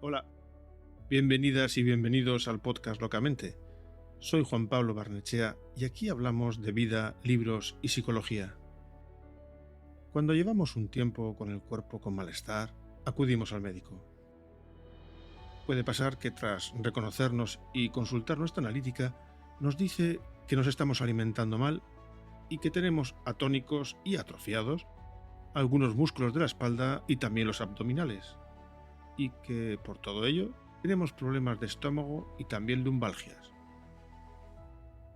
Hola, bienvenidas y bienvenidos al podcast Locamente. Soy Juan Pablo Barnechea y aquí hablamos de vida, libros y psicología. Cuando llevamos un tiempo con el cuerpo con malestar, acudimos al médico. Puede pasar que tras reconocernos y consultar nuestra analítica, nos dice que nos estamos alimentando mal y que tenemos atónicos y atrofiados algunos músculos de la espalda y también los abdominales, y que por todo ello tenemos problemas de estómago y también lumbalgias.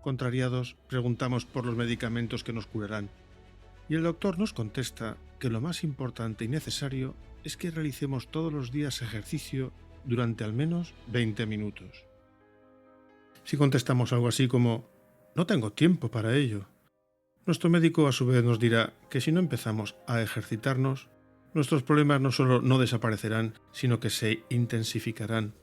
Contrariados, preguntamos por los medicamentos que nos curarán, y el doctor nos contesta que lo más importante y necesario es que realicemos todos los días ejercicio durante al menos 20 minutos. Si contestamos algo así como «no tengo tiempo para ello», nuestro médico a su vez nos dirá que si no empezamos a ejercitarnos, nuestros problemas no solo no desaparecerán, sino que se intensificarán.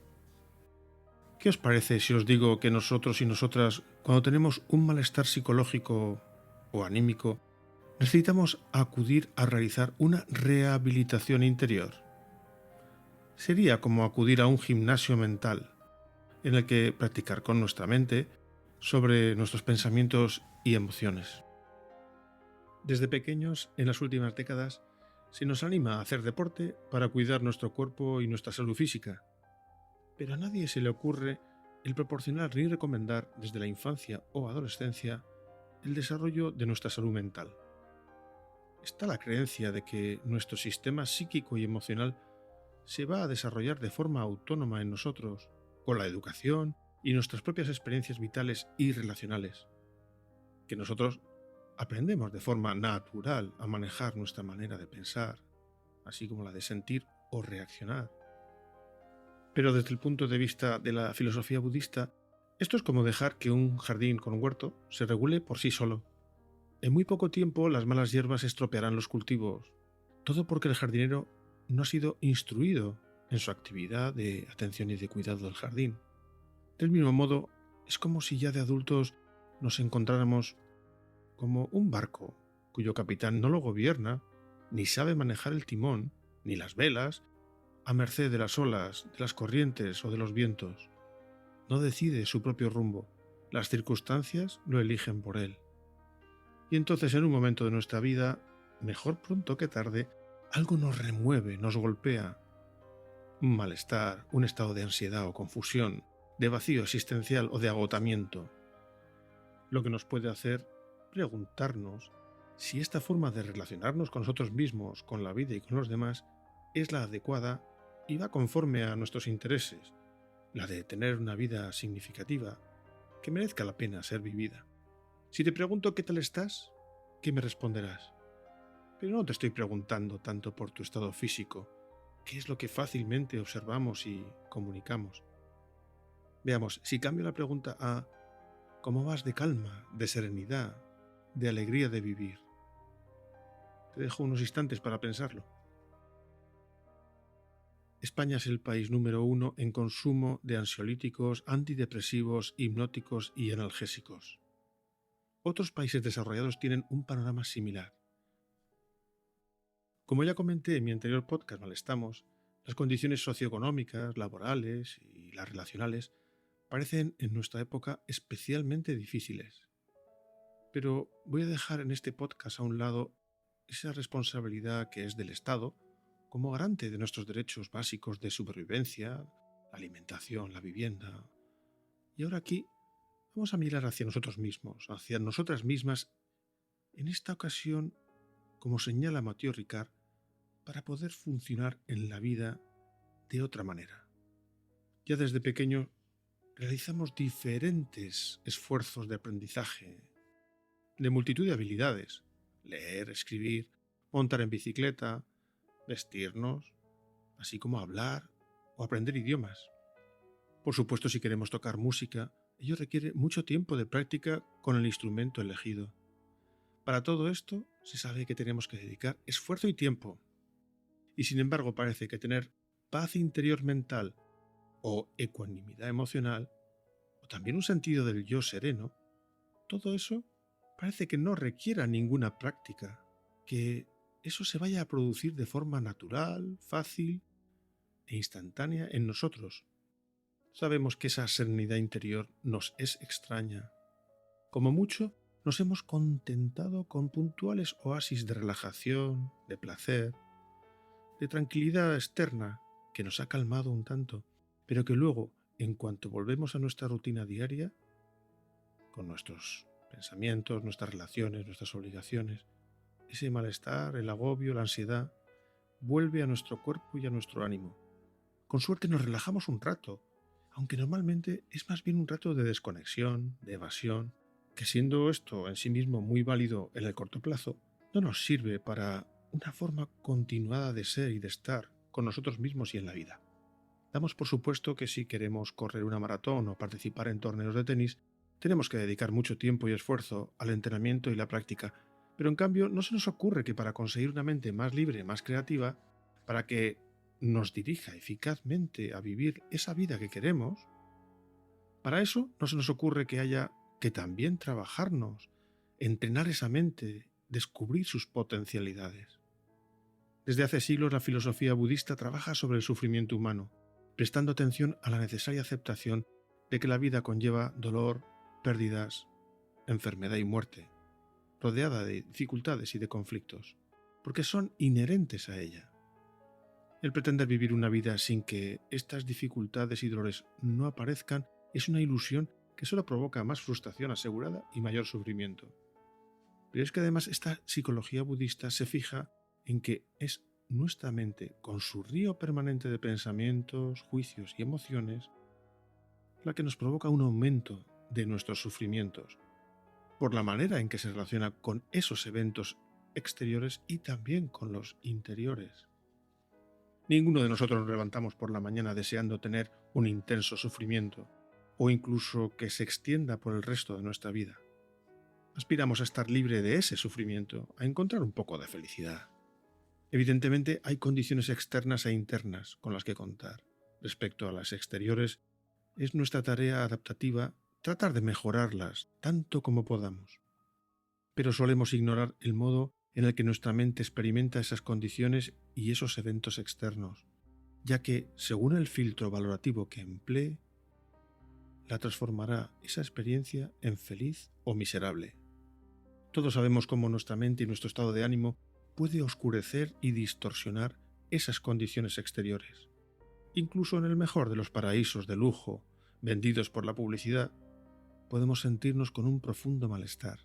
¿Qué os parece si os digo que nosotros y nosotras, cuando tenemos un malestar psicológico o anímico, necesitamos acudir a realizar una rehabilitación interior? Sería como acudir a un gimnasio mental, en el que practicar con nuestra mente sobre nuestros pensamientos y emociones. Desde pequeños, en las últimas décadas, se nos anima a hacer deporte para cuidar nuestro cuerpo y nuestra salud física. Pero a nadie se le ocurre el proporcionar ni recomendar desde la infancia o adolescencia el desarrollo de nuestra salud mental. Está la creencia de que nuestro sistema psíquico y emocional se va a desarrollar de forma autónoma en nosotros, con la educación y nuestras propias experiencias vitales y relacionales, que nosotros aprendemos de forma natural a manejar nuestra manera de pensar, así como la de sentir o reaccionar. Pero desde el punto de vista de la filosofía budista, esto es como dejar que un jardín con huerto se regule por sí solo. En muy poco tiempo las malas hierbas estropearán los cultivos, todo porque el jardinero no ha sido instruido en su actividad de atención y de cuidado del jardín. Del mismo modo, es como si ya de adultos nos encontráramos como un barco cuyo capitán no lo gobierna, ni sabe manejar el timón, ni las velas, a merced de las olas, de las corrientes o de los vientos. No decide su propio rumbo, las circunstancias lo eligen por él. Y entonces en un momento de nuestra vida, mejor pronto que tarde, algo nos remueve, nos golpea. Un malestar, un estado de ansiedad o confusión, de vacío existencial o de agotamiento. Lo que nos puede hacer preguntarnos si esta forma de relacionarnos con nosotros mismos, con la vida y con los demás es la adecuada y va conforme a nuestros intereses, la de tener una vida significativa que merezca la pena ser vivida. Si te pregunto qué tal estás, ¿qué me responderás? Pero no te estoy preguntando tanto por tu estado físico, que es lo que fácilmente observamos y comunicamos. Veamos, si cambio la pregunta a ¿cómo vas de calma, de serenidad, de alegría de vivir? Te dejo unos instantes para pensarlo. España es el país número 1 en consumo de ansiolíticos, antidepresivos, hipnóticos y analgésicos. Otros países desarrollados tienen un panorama similar. Como ya comenté en mi anterior podcast Malestamos, las condiciones socioeconómicas, laborales y las relacionales parecen en nuestra época especialmente difíciles. Pero voy a dejar en este podcast a un lado esa responsabilidad que es del Estado como garante de nuestros derechos básicos de supervivencia, la alimentación, la vivienda. Y ahora aquí vamos a mirar hacia nosotros mismos, hacia nosotras mismas, en esta ocasión, como señala Mathieu Ricard, para poder funcionar en la vida de otra manera. Ya desde pequeño realizamos diferentes esfuerzos de aprendizaje, de multitud de habilidades: leer, escribir, montar en bicicleta, vestirnos, así como hablar o aprender idiomas. Por supuesto, si queremos tocar música, ello requiere mucho tiempo de práctica con el instrumento elegido. Para todo esto, se sabe que tenemos que dedicar esfuerzo y tiempo. Y sin embargo, parece que tener paz interior mental o ecuanimidad emocional, o también un sentido del yo sereno, todo eso parece que no requiera ninguna práctica, que eso se vaya a producir de forma natural, fácil, e instantánea en nosotros. Sabemos que esa serenidad interior nos es extraña. Como mucho, nos hemos contentado con puntuales oasis de relajación, de placer, de tranquilidad externa que nos ha calmado un tanto, pero que luego, en cuanto volvemos a nuestra rutina diaria, con nuestros pensamientos, nuestras relaciones, nuestras obligaciones, ese malestar, el agobio, la ansiedad, vuelve a nuestro cuerpo y a nuestro ánimo. Con suerte nos relajamos un rato, aunque normalmente es más bien un rato de desconexión, de evasión, que siendo esto en sí mismo muy válido en el corto plazo, no nos sirve para una forma continuada de ser y de estar con nosotros mismos y en la vida. Damos por supuesto que si queremos correr una maratón o participar en torneos de tenis, tenemos que dedicar mucho tiempo y esfuerzo al entrenamiento y la práctica, pero en cambio no se nos ocurre que para conseguir una mente más libre, más creativa, para que nos dirija eficazmente a vivir esa vida que queremos, para eso no se nos ocurre que haya que también trabajarnos, entrenar esa mente, descubrir sus potencialidades. Desde hace siglos la filosofía budista trabaja sobre el sufrimiento humano, prestando atención a la necesaria aceptación de que la vida conlleva dolor, pérdidas, enfermedad y muerte, rodeada de dificultades y de conflictos, porque son inherentes a ella. El pretender vivir una vida sin que estas dificultades y dolores no aparezcan es una ilusión que solo provoca más frustración asegurada y mayor sufrimiento. Pero es que además esta psicología budista se fija en que es nuestra mente, con su río permanente de pensamientos, juicios y emociones, la que nos provoca un aumento de nuestros sufrimientos, por la manera en que se relaciona con esos eventos exteriores y también con los interiores. Ninguno de nosotros nos levantamos por la mañana deseando tener un intenso sufrimiento, o incluso que se extienda por el resto de nuestra vida. Aspiramos a estar libre de ese sufrimiento, a encontrar un poco de felicidad. Evidentemente hay condiciones externas e internas con las que contar. Respecto a las exteriores, es nuestra tarea adaptativa tratar de mejorarlas tanto como podamos. Pero solemos ignorar el modo en el que nuestra mente experimenta esas condiciones y esos eventos externos, ya que, según el filtro valorativo que emplee, la transformará esa experiencia en feliz o miserable. Todos sabemos cómo nuestra mente y nuestro estado de ánimo puede oscurecer y distorsionar esas condiciones exteriores. Incluso en el mejor de los paraísos de lujo vendidos por la publicidad, podemos sentirnos con un profundo malestar.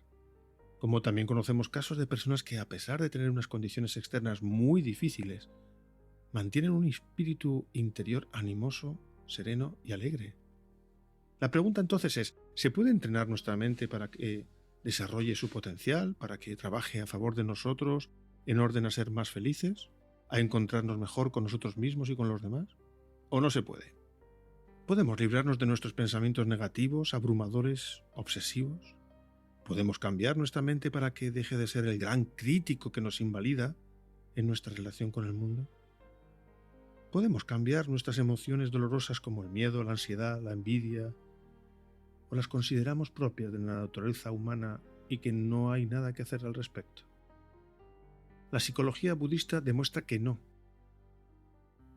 Como también conocemos casos de personas que, a pesar de tener unas condiciones externas muy difíciles, mantienen un espíritu interior animoso, sereno y alegre. La pregunta entonces es, ¿se puede entrenar nuestra mente para que desarrolle su potencial, para que trabaje a favor de nosotros en orden a ser más felices, a encontrarnos mejor con nosotros mismos y con los demás? ¿O no se puede? ¿Podemos librarnos de nuestros pensamientos negativos, abrumadores, obsesivos? ¿Podemos cambiar nuestra mente para que deje de ser el gran crítico que nos invalida en nuestra relación con el mundo? ¿Podemos cambiar nuestras emociones dolorosas como el miedo, la ansiedad, la envidia, o las consideramos propias de la naturaleza humana y que no hay nada que hacer al respecto? La psicología budista demuestra que no.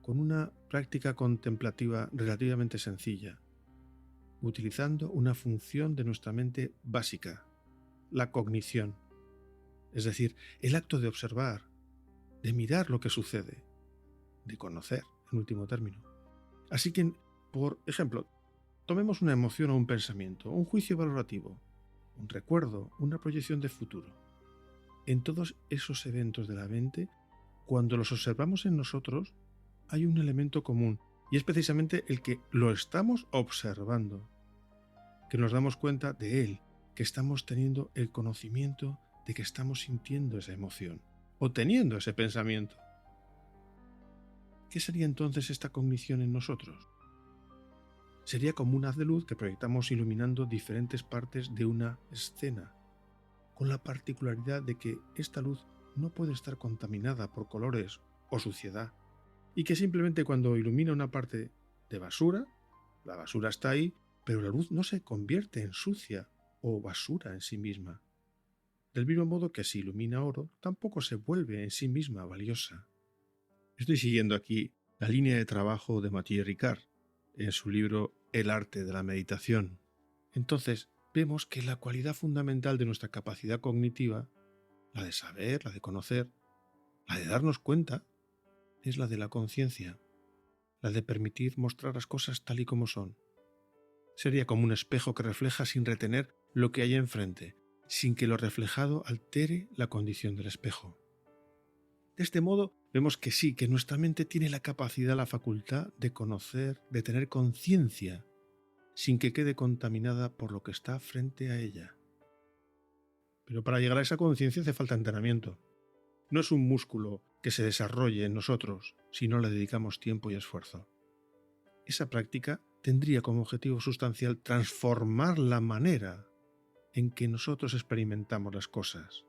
Con una práctica contemplativa relativamente sencilla, utilizando una función de nuestra mente básica, la cognición, es decir, el acto de observar, de mirar lo que sucede, de conocer, en último término. Así que, por ejemplo, tomemos una emoción o un pensamiento, un juicio valorativo, un recuerdo, una proyección de futuro. En todos esos eventos de la mente, cuando los observamos en nosotros, hay un elemento común, y es precisamente el que lo estamos observando, que nos damos cuenta de él, que estamos teniendo el conocimiento de que estamos sintiendo esa emoción, o teniendo ese pensamiento. ¿Qué sería entonces esta cognición en nosotros? Sería como un haz de luz que proyectamos iluminando diferentes partes de una escena, con la particularidad de que esta luz no puede estar contaminada por colores o suciedad, y que simplemente cuando ilumina una parte de basura, la basura está ahí, pero la luz no se convierte en sucia o basura en sí misma. Del mismo modo que si ilumina oro, tampoco se vuelve en sí misma valiosa. Estoy siguiendo aquí la línea de trabajo de Mathieu Ricard en su libro El arte de la meditación. Entonces, vemos que la cualidad fundamental de nuestra capacidad cognitiva, la de saber, la de conocer, la de darnos cuenta, es la de la conciencia, la de permitir mostrar las cosas tal y como son. Sería como un espejo que refleja sin retener lo que hay enfrente, sin que lo reflejado altere la condición del espejo. De este modo, vemos que sí, que nuestra mente tiene la capacidad, la facultad de conocer, de tener conciencia, sin que quede contaminada por lo que está frente a ella. Pero para llegar a esa conciencia hace falta entrenamiento. No es un músculo que se desarrolle en nosotros si no le dedicamos tiempo y esfuerzo. Esa práctica tendría como objetivo sustancial transformar la manera en que nosotros experimentamos las cosas,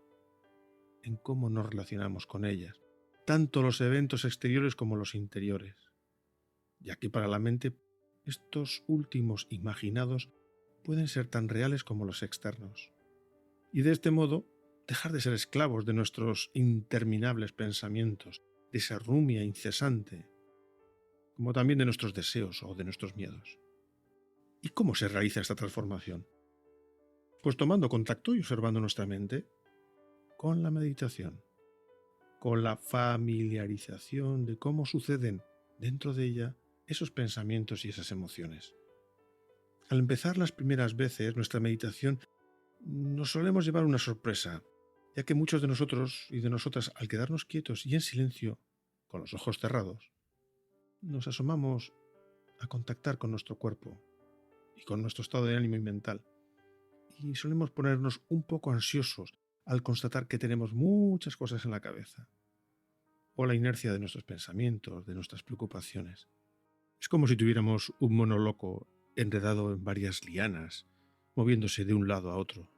en cómo nos relacionamos con ellas, tanto los eventos exteriores como los interiores, ya que para la mente estos últimos imaginados pueden ser tan reales como los externos. Y de este modo, dejar de ser esclavos de nuestros interminables pensamientos, de esa rumia incesante, como también de nuestros deseos o de nuestros miedos. ¿Y cómo se realiza esta transformación? Pues tomando contacto y observando nuestra mente con la meditación, con la familiarización de cómo suceden dentro de ella esos pensamientos y esas emociones. Al empezar las primeras veces nuestra meditación nos solemos llevar una sorpresa, ya que muchos de nosotros y de nosotras, al quedarnos quietos y en silencio, con los ojos cerrados, nos asomamos a contactar con nuestro cuerpo y con nuestro estado de ánimo y mental. Y solemos ponernos un poco ansiosos al constatar que tenemos muchas cosas en la cabeza, o la inercia de nuestros pensamientos, de nuestras preocupaciones. Es como si tuviéramos un mono loco enredado en varias lianas, moviéndose de un lado a otro.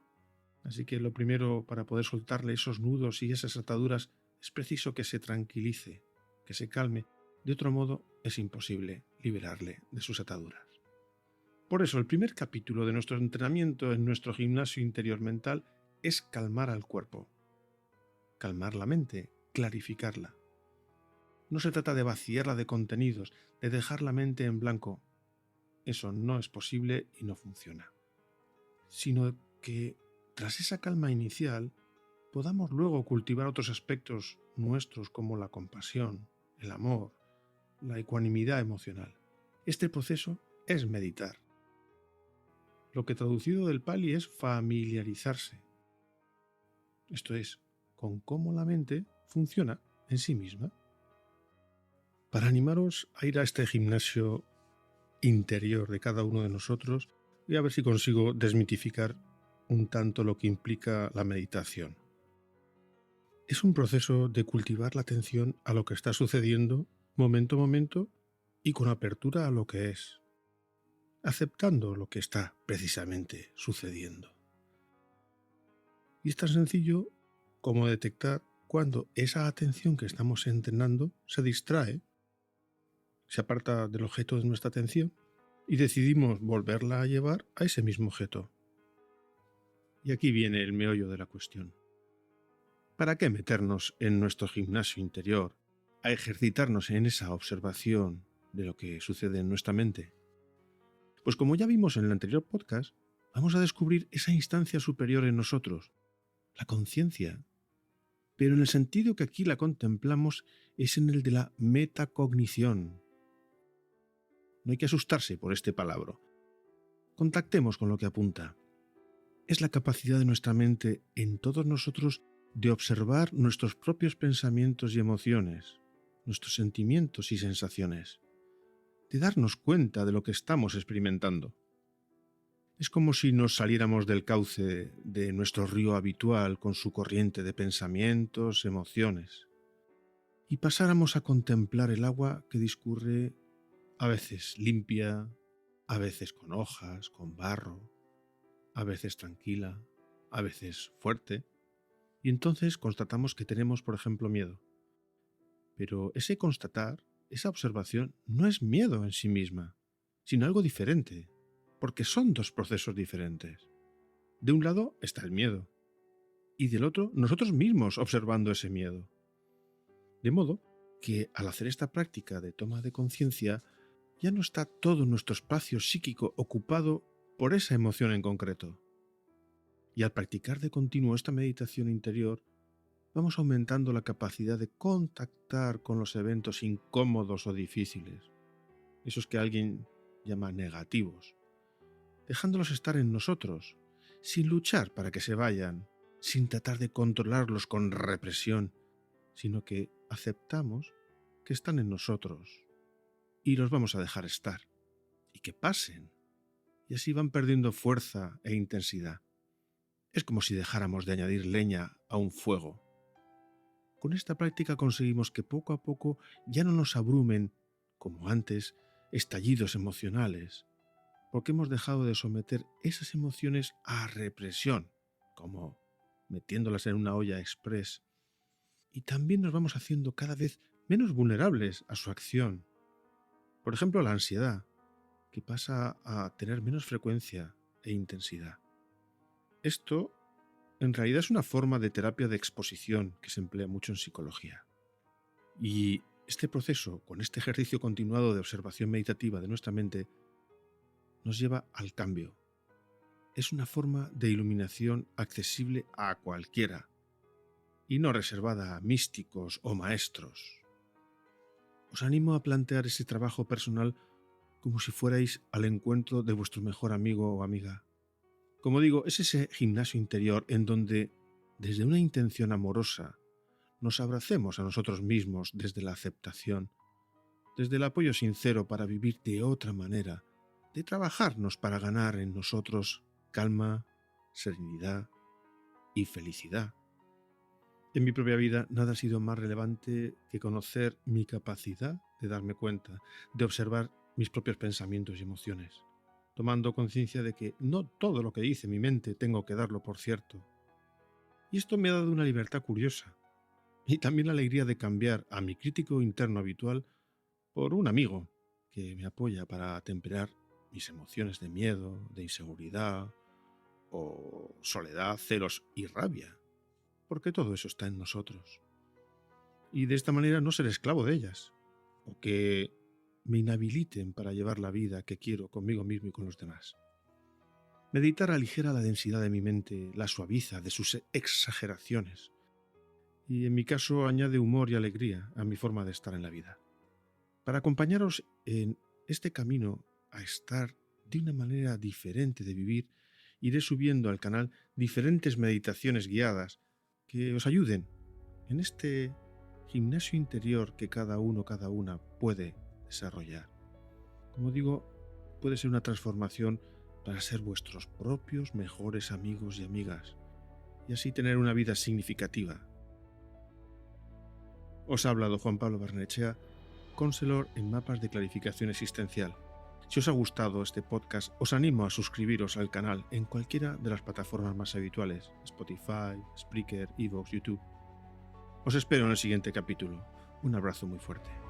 Así que lo primero para poder soltarle esos nudos y esas ataduras es preciso que se tranquilice, que se calme. De otro modo es imposible liberarle de sus ataduras. Por eso el primer capítulo de nuestro entrenamiento en nuestro gimnasio interior mental es calmar al cuerpo. Calmar la mente, clarificarla. No se trata de vaciarla de contenidos, de dejar la mente en blanco. Eso no es posible y no funciona. Sino que, tras esa calma inicial, podamos luego cultivar otros aspectos nuestros como la compasión, el amor, la ecuanimidad emocional. Este proceso es meditar. Lo que traducido del Pali es familiarizarse. Esto es, con cómo la mente funciona en sí misma. Para animaros a ir a este gimnasio interior de cada uno de nosotros, voy a ver si consigo desmitificar un tanto lo que implica la meditación. Es un proceso de cultivar la atención a lo que está sucediendo momento a momento y con apertura a lo que es, aceptando lo que está precisamente sucediendo. Y es tan sencillo como detectar cuando esa atención que estamos entrenando se distrae, se aparta del objeto de nuestra atención y decidimos volverla a llevar a ese mismo objeto. Y aquí viene el meollo de la cuestión. ¿Para qué meternos en nuestro gimnasio interior a ejercitarnos en esa observación de lo que sucede en nuestra mente? Pues como ya vimos en el anterior podcast, vamos a descubrir esa instancia superior en nosotros, la conciencia. Pero en el sentido que aquí la contemplamos es en el de la metacognición. No hay que asustarse por este palabra. Contactemos con lo que apunta. Es la capacidad de nuestra mente en todos nosotros de observar nuestros propios pensamientos y emociones, nuestros sentimientos y sensaciones, de darnos cuenta de lo que estamos experimentando. Es como si nos saliéramos del cauce de nuestro río habitual con su corriente de pensamientos, emociones, y pasáramos a contemplar el agua que discurre a veces limpia, a veces con hojas, con barro, a veces tranquila, a veces fuerte, y entonces constatamos que tenemos, por ejemplo, miedo. Pero ese constatar, esa observación, no es miedo en sí misma, sino algo diferente, porque son dos procesos diferentes. De un lado está el miedo, y del otro nosotros mismos observando ese miedo. De modo que al hacer esta práctica de toma de conciencia, ya no está todo nuestro espacio psíquico ocupado por esa emoción en concreto. Y al practicar de continuo esta meditación interior, vamos aumentando la capacidad de contactar con los eventos incómodos o difíciles, esos que alguien llama negativos, dejándolos estar en nosotros, sin luchar para que se vayan, sin tratar de controlarlos con represión, sino que aceptamos que están en nosotros y los vamos a dejar estar, y que pasen, y así van perdiendo fuerza e intensidad. Es como si dejáramos de añadir leña a un fuego. Con esta práctica conseguimos que poco a poco ya no nos abrumen, como antes, estallidos emocionales, porque hemos dejado de someter esas emociones a represión, como metiéndolas en una olla express, y también nos vamos haciendo cada vez menos vulnerables a su acción. Por ejemplo, la ansiedad, que pasa a tener menos frecuencia e intensidad. Esto, en realidad, es una forma de terapia de exposición que se emplea mucho en psicología. Y este proceso, con este ejercicio continuado de observación meditativa de nuestra mente, nos lleva al cambio. Es una forma de iluminación accesible a cualquiera y no reservada a místicos o maestros. Os animo a plantear ese trabajo personal como si fuerais al encuentro de vuestro mejor amigo o amiga. Como digo, es ese gimnasio interior en donde, desde una intención amorosa, nos abracemos a nosotros mismos desde la aceptación, desde el apoyo sincero para vivir de otra manera, de trabajarnos para ganar en nosotros calma, serenidad y felicidad. En mi propia vida nada ha sido más relevante que conocer mi capacidad de darme cuenta, de observar mis propios pensamientos y emociones, tomando conciencia de que no todo lo que dice mi mente tengo que darlo por cierto. Y esto me ha dado una libertad curiosa, y también la alegría de cambiar a mi crítico interno habitual por un amigo que me apoya para atemperar mis emociones de miedo, de inseguridad o soledad, celos y rabia, porque todo eso está en nosotros. Y de esta manera no ser esclavo de ellas, o que me inhabiliten para llevar la vida que quiero conmigo mismo y con los demás. Meditar aligera la densidad de mi mente, la suaviza de sus exageraciones, y en mi caso añade humor y alegría a mi forma de estar en la vida. Para acompañaros en este camino a estar de una manera diferente de vivir, iré subiendo al canal diferentes meditaciones guiadas que os ayuden en este gimnasio interior que cada uno, cada una puede desarrollar. Como digo, puede ser una transformación para ser vuestros propios mejores amigos y amigas y así tener una vida significativa. Os ha hablado Juan Pablo Barnechea, counselor en mapas de clarificación existencial. Si os ha gustado este podcast, os animo a suscribiros al canal en cualquiera de las plataformas más habituales, Spotify, Spreaker, Evox, YouTube. Os espero en el siguiente capítulo. Un abrazo muy fuerte.